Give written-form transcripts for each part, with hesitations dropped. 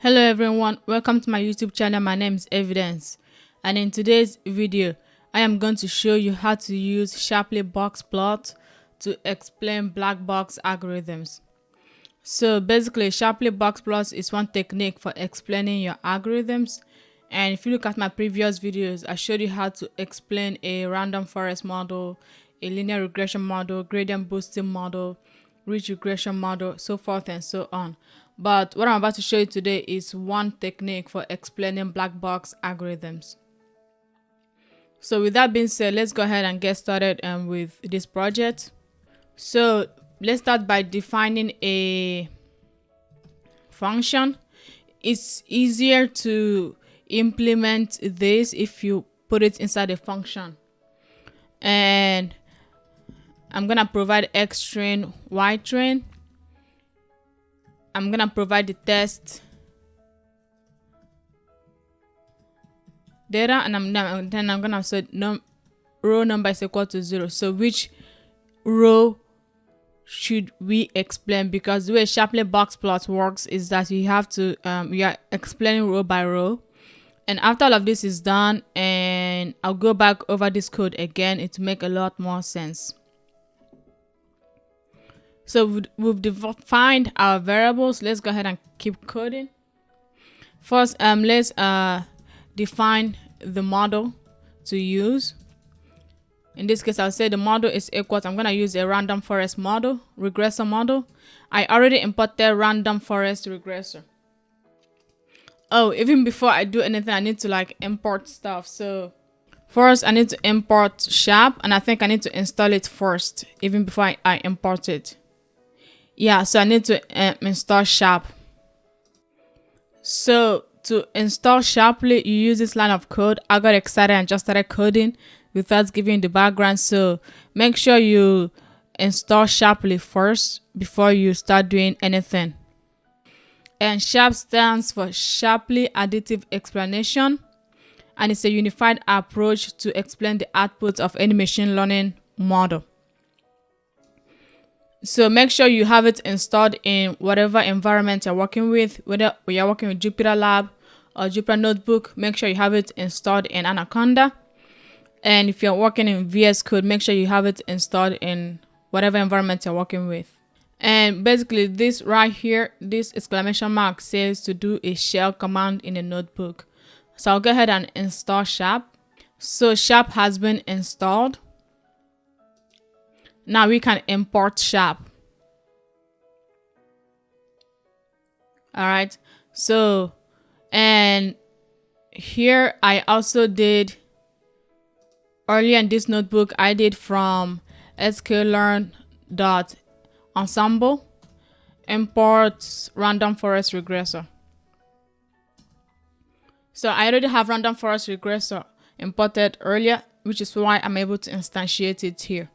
Hello everyone, welcome to my YouTube channel. My name is Evidence, and in today's video I am going to show you how to use Shapley box plot to explain black box algorithms. So basically, Shapley box plot is one technique for explaining your algorithms, and if you look at my previous videos, I showed you how to explain a random forest model, a linear regression model, gradient boosting model, ridge regression model, so forth and so on. But what I'm about to show you today is one technique for explaining black box algorithms. So with that being said, let's go ahead and get started with this project. So let's start by defining a function. It's easier to implement this if you put it inside a function. And I'm gonna provide X train, Y train. I'm gonna provide the test data, and then I'm gonna say row number is equal to 0. So which row should we explain? Because the way Shapley box plot works is that you have to we are explaining row by row, and after all of this is done, and I'll go back over this code again, it will make a lot more sense. So we've defined our variables. Let's go ahead and keep coding. First, let's define the model to use. In this case, I'll say the model is equal to, I'm going to use a random forest model, regressor model. I already imported random forest regressor. Oh, even before I do anything, I need to import stuff. So first, I need to import Shap, and I think I need to install it first, even before I import it. Yeah, so I need to install Shap. So to install Shapley, you use this line of code. I got excited and just started coding without giving the background. So make sure you install Shapley first before you start doing anything. And SHAP stands for Shapley Additive Explanation, and it's a unified approach to explain the output of any machine learning model. So make sure you have it installed in whatever environment you're working with, whether you're working with Jupyter Lab or Jupyter Notebook. Make sure you have it installed in Anaconda. And if you're working in VS Code, make sure you have it installed in whatever environment you're working with. And basically this right here, this exclamation mark says to do a shell command in a notebook. So I'll go ahead and install Shap. So Shap has been installed. Now we can import Shap. All right. So, and here I also did earlier in this notebook, I did from sklearn.ensemble import random forest regressor. So I already have random forest regressor imported earlier, which is why I'm able to instantiate it here.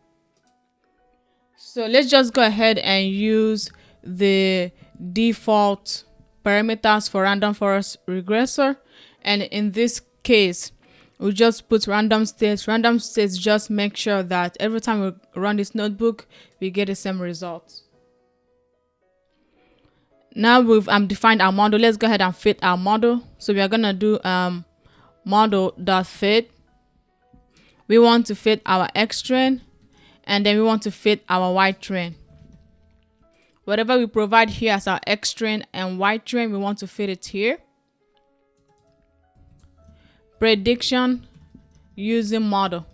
So let's just go ahead and use the default parameters for random forest regressor. And in this case, we'll just put random states. Random states just make sure that every time we run this notebook, we get the same results. Now we've defined our model. Let's go ahead and fit our model. So we are going to do model.fit. We want to fit our X train, and then we want to fit our Y train. Whatever we provide here as our X train and Y train, we want to fit it here. Prediction using model.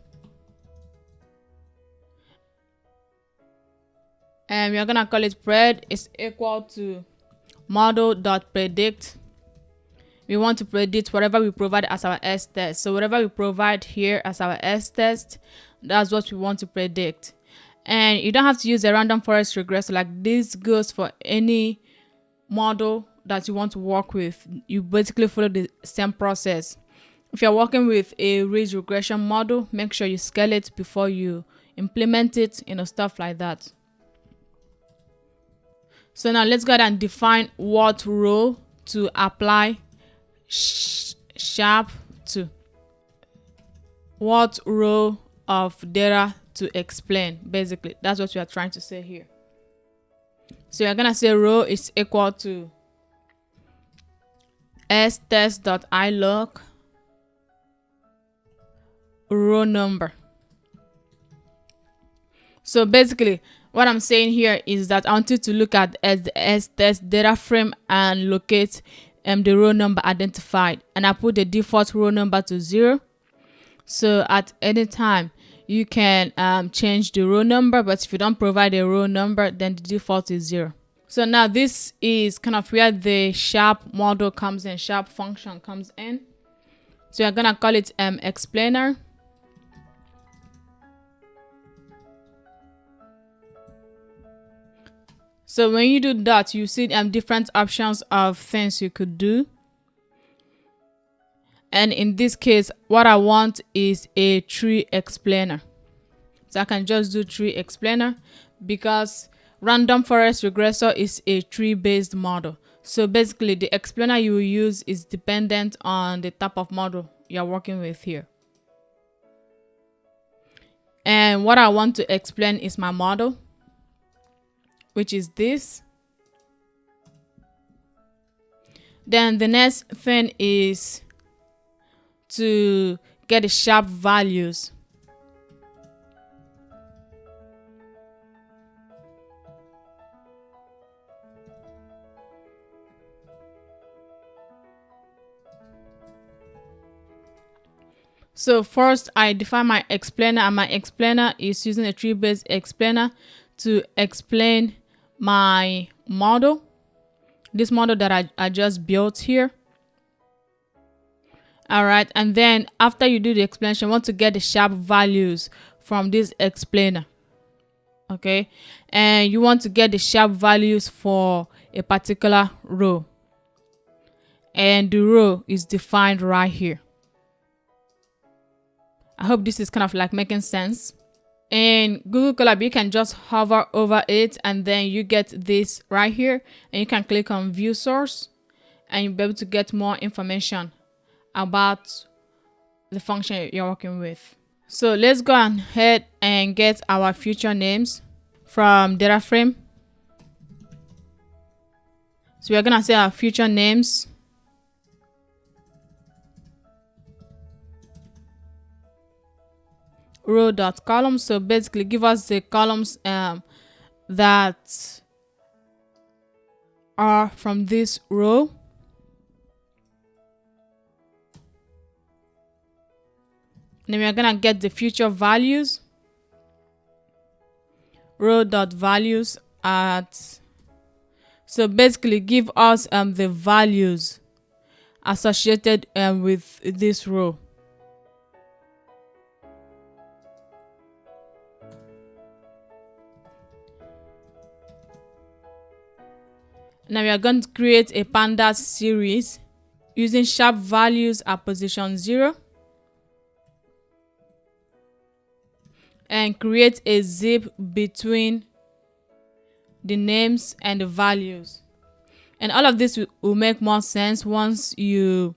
And we are going to call it pred is equal to model.predict. We want to predict whatever we provide as our S test. So whatever we provide here as our S test, that's what we want to predict. And you don't have to use a random forest regressor. Like this goes for any model that you want to work with. You basically follow the same process. If you're working with a ridge regression model, make sure you scale it before you implement it, stuff like that. So now let's go ahead and define what row to apply Shap to. What row of data to explain. Basically, that's what we are trying to say here. So you're gonna say row is equal to stest.ilog row number. So basically what I'm saying here is that I want you to look at the stest data frame and locate the row number identified, and I put the default row number to 0. So at any time you can change the row number, but if you don't provide a row number, then the default is 0. So now this is kind of where the sharp model comes in, sharp function comes in. So we're gonna call it explainer. So when you do that, you see different options of things you could do. And in this case, what I want is a tree explainer. So I can just do tree explainer because random forest regressor is a tree-based model. So basically the explainer you will use is dependent on the type of model you're working with here. And what I want to explain is my model, which is this. Then the next thing is to get the sharp values. So first I define my explainer, and my explainer is using a tree-based explainer to explain my model, this model that I just built here. All right, and then after you do the explanation, you want to get the sharp values from this explainer. Okay, and you want to get the sharp values for a particular row, and the row is defined right here. I hope this is kind of like making sense. In Google Colab, you can just hover over it and then you get this right here, and you can click on view source and you'll be able to get more information about the function you're working with. So let's go ahead and get our future names from data frame. So we're gonna say our future names. Row.column. So basically give us the columns that are from this row. And then we're gonna get the future values. Row.values at, so basically give us the values associated with this row. Now we are going to create a pandas series using sharp values at position 0 and create a zip between the names and the values. And all of this will make more sense once you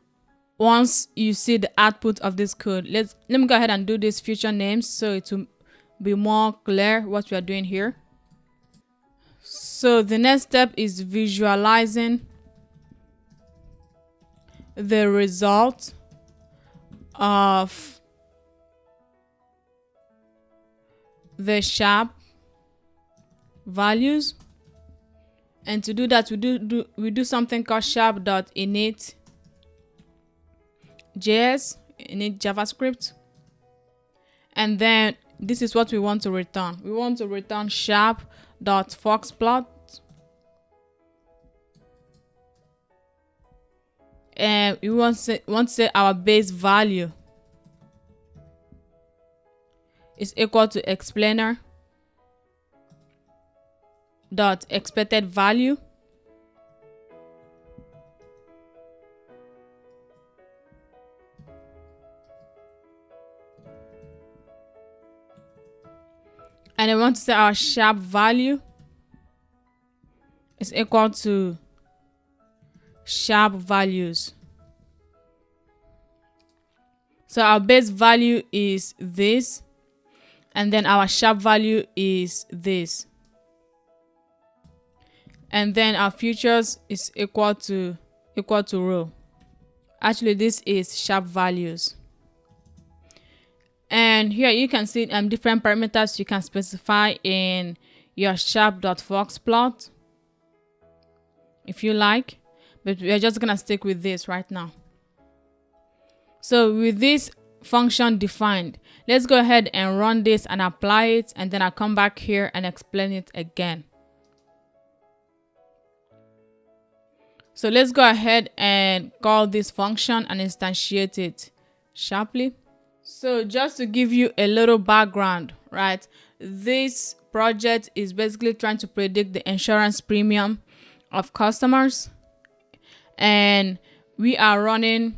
see the output of this code. Let me go ahead and do these future names so it will be more clear what we are doing here. So the next step is visualizing the result of the sharp values. And to do that, we do something called sharp.init JS, init JavaScript. And then this is what we want to return. We want to return sharp.foxplot. And we want to say our base value is equal to explainer dot expected value. And I want to say our sharp value is equal to sharp values. So our base value is this, and then our sharp value is this. And then our futures is equal to row. Actually, this is sharp values. And here you can see different parameters you can specify in your sharp.fox plot if you like, but we're just gonna stick with this right now. So with this function defined, let's go ahead and run this and apply it, and then I'll come back here and explain it again. So let's go ahead and call this function and instantiate it Shapley. So just to give you a little background, right? This project is basically trying to predict the insurance premium of customers, and we are running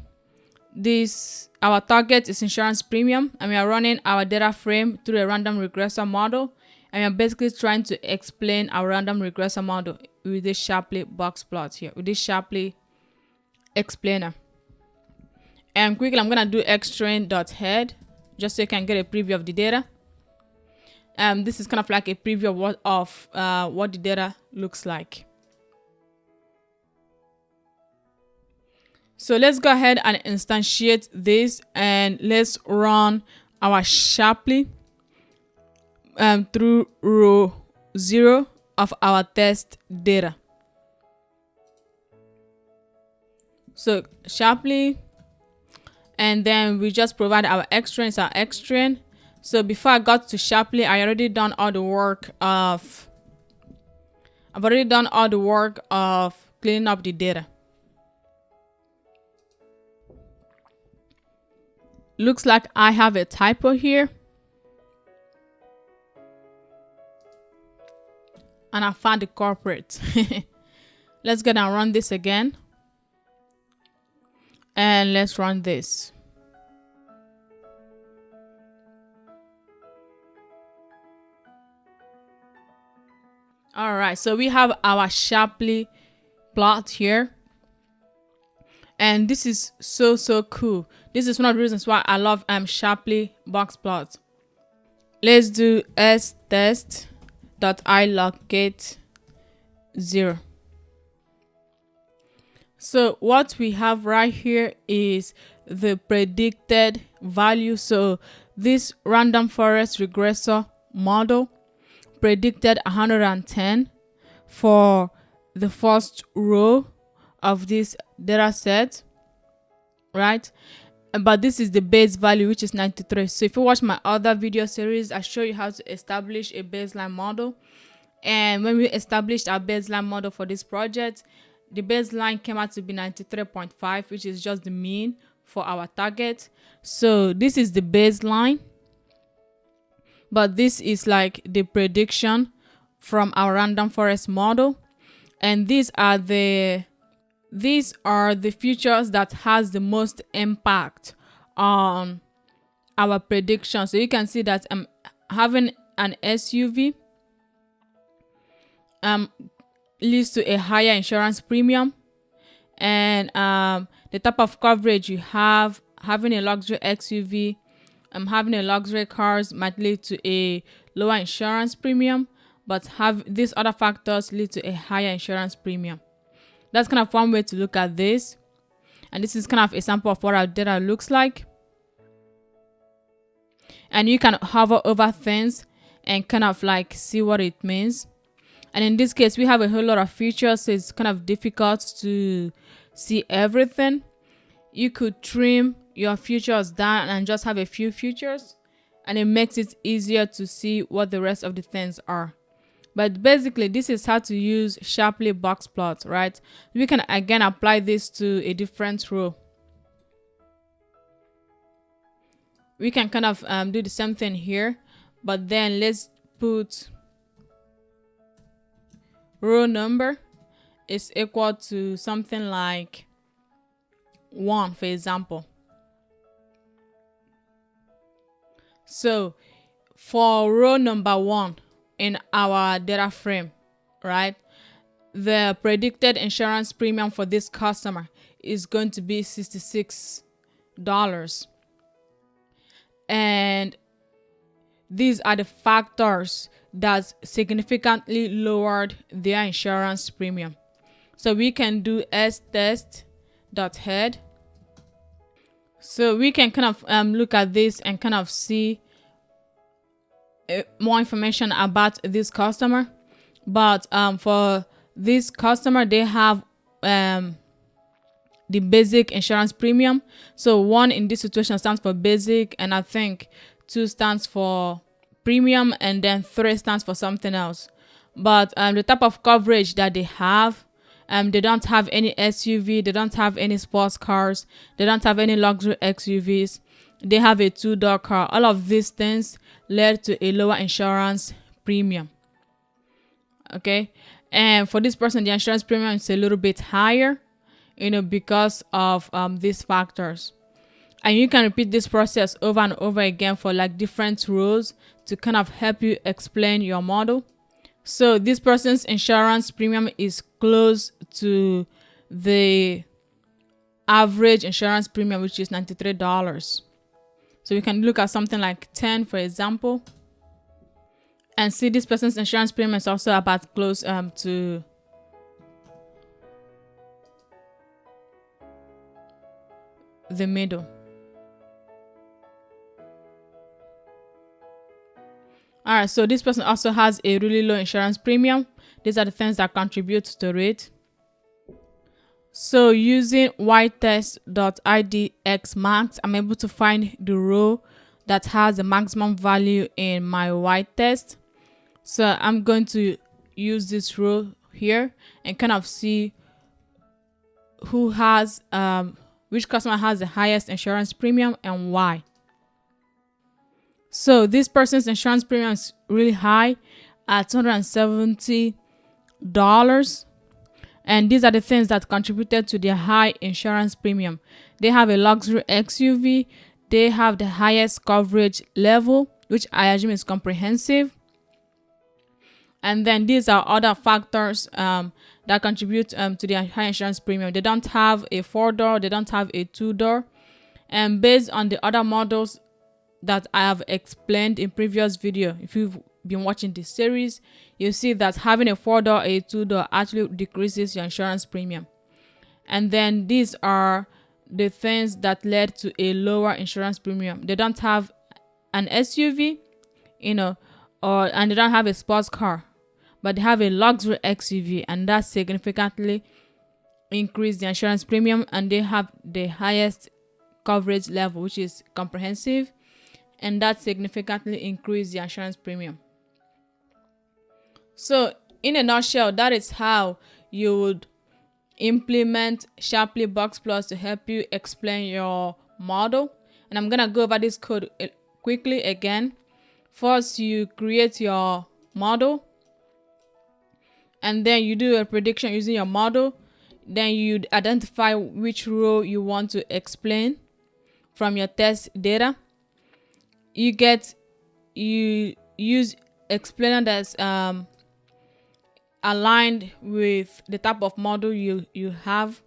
this. Our target is insurance premium, and we are running our data frame through a random regressor model, and we are basically trying to explain our random regressor model with this Shapley box plot here, with this Shapley explainer. And quickly, I'm gonna do xtrain.head just so you can get a preview of the data. This is kind of like a preview of what the data looks like. So let's go ahead and instantiate this, and let's run our Shapley through row 0 of our test data. So Shapley, and then we just provide our xtrain, our xtrain. So before I got to Shapley, I've already done all the work of cleaning up the data. Looks like I have a typo here, and I found the culprit. Let's go and run this again, and let's run this. All right, so we have our Shapley plot here, and this is so cool. This is one of the reasons why I love Shapley box plot. Let's do stest.ilocate 0. So what we have right here is the predicted value. So this random forest regressor model predicted 110 for the first row of this data set, right? But this is the base value, which is 93. So if you watch my other video series, I show you how to establish a baseline model. And when we established our baseline model for this project, the baseline came out to be 93.5, which is just the mean for our target. So this is the baseline, but this is like the prediction from our random forest model. And these are the features that has the most impact on our prediction. So you can see that having an SUV leads to a higher insurance premium, and the type of coverage you have, having a luxury XUV, having a luxury cars might lead to a lower insurance premium, but have these other factors lead to a higher insurance premium. That's kind of one way to look at this, and this is kind of a sample of what our data looks like. And you can hover over things and kind of like see what it means. And in this case, we have a whole lot of features, so it's kind of difficult to see everything. You could trim your features down and just have a few features, and it makes it easier to see what the rest of the things are. But basically, this is how to use Shapley box plot, right? We can again apply this to a different row. We can kind of do the same thing here, but then let's put row number is equal to something like 1, for example. So for row number 1 in our data frame, right, the predicted insurance premium for this customer is going to be $66. And these are the factors that significantly lowered their insurance premium. So we can do stest.head So we can kind of look at this and kind of see more information about this customer. But for this customer, they have the basic insurance premium. So 1 in this situation stands for basic, and I think 2 stands for premium, and then 3 stands for something else. But the type of coverage that they have, they don't have any SUV, they don't have any sports cars, they don't have any luxury XUVs, they have a 2-door car. All of these things led to a lower insurance premium. Okay, and for this person, the insurance premium is a little bit higher, because of these factors. And you can repeat this process over and over again for like different rows to kind of help you explain your model. So this person's insurance premium is close to the average insurance premium, which is $93. So we can look at something like 10, for example, and see this person's insurance premium is also about close to the middle. All right, so this person also has a really low insurance premium. These are the things that contribute to it. So using ytest.idxmax, I'm able to find the row that has the maximum value in my ytest. So I'm going to use this row here and kind of see who has which customer has the highest insurance premium and why. So this person's insurance premium is really high at $270. And these are the things that contributed to their high insurance premium. They have a luxury XUV. They have the highest coverage level, which I assume is comprehensive. And then these are other factors that contribute to their high insurance premium. They don't have a 4-door. They don't have a 2-door. And based on the other models that I have explained in previous video, if you've been watching this series, you see that having a 4-door, a 2-door actually decreases your insurance premium. And then these are the things that led to a lower insurance premium. They don't have an SUV, and they don't have a sports car, but they have a luxury XUV, and that significantly increased the insurance premium. And they have the highest coverage level, which is comprehensive, and that significantly increased the insurance premium. So in a nutshell, that is how you would implement Shapley Box Plus to help you explain your model. And I'm gonna go over this code quickly again. First, you create your model, and then you do a prediction using your model. Then you identify which row you want to explain from your test data. You use explainer that's aligned with the type of model you have,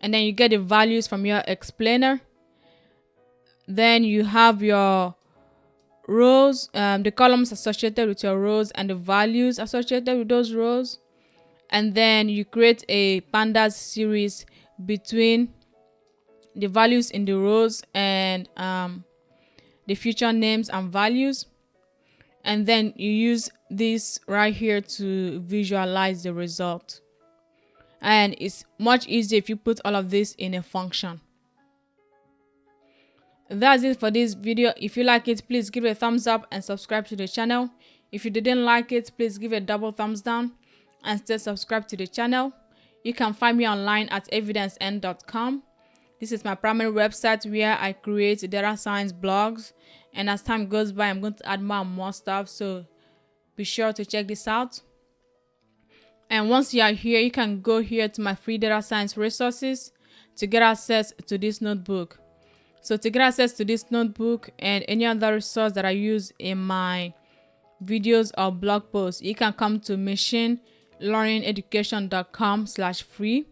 and then you get the values from your explainer. Then you have your rows, the columns associated with your rows, and the values associated with those rows. And then you create a pandas series between the values in the rows and the future names and values. And then you use this right here to visualize the result. And it's much easier if you put all of this in a function. That's it for this video. If you like it, please give it a thumbs up and subscribe to the channel. If you didn't like it, please give it a double thumbs down and still subscribe to the channel. You can find me online at evidencen.com. This is my primary website where I create data science blogs, and as time goes by, I'm going to add more and more stuff, so be sure to check this out. And once you are here, you can go here to my free data science resources to get access to this notebook. So to get access to this notebook and any other resource that I use in my videos or blog posts, you can come to machinelearningeducation.com/free.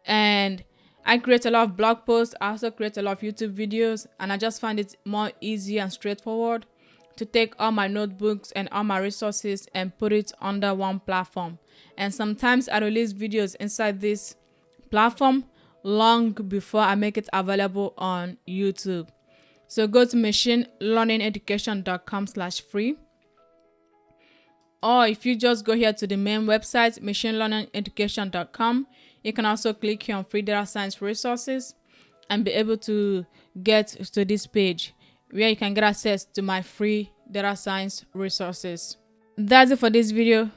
And I create a lot of blog posts. I also create a lot of YouTube videos, and I just find it more easy and straightforward to take all my notebooks and all my resources and put it under one platform. And sometimes I release videos inside this platform long before I make it available on YouTube. So go to machinelearningeducation.com/free. Or if you just go here to the main website, machinelearningeducation.com, you can also click here on free data science resources and be able to get to this page where you can get access to my free data science resources. That's it for this video.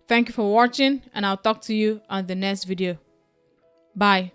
Thank you for watching, and I'll talk to you on the next video. Bye.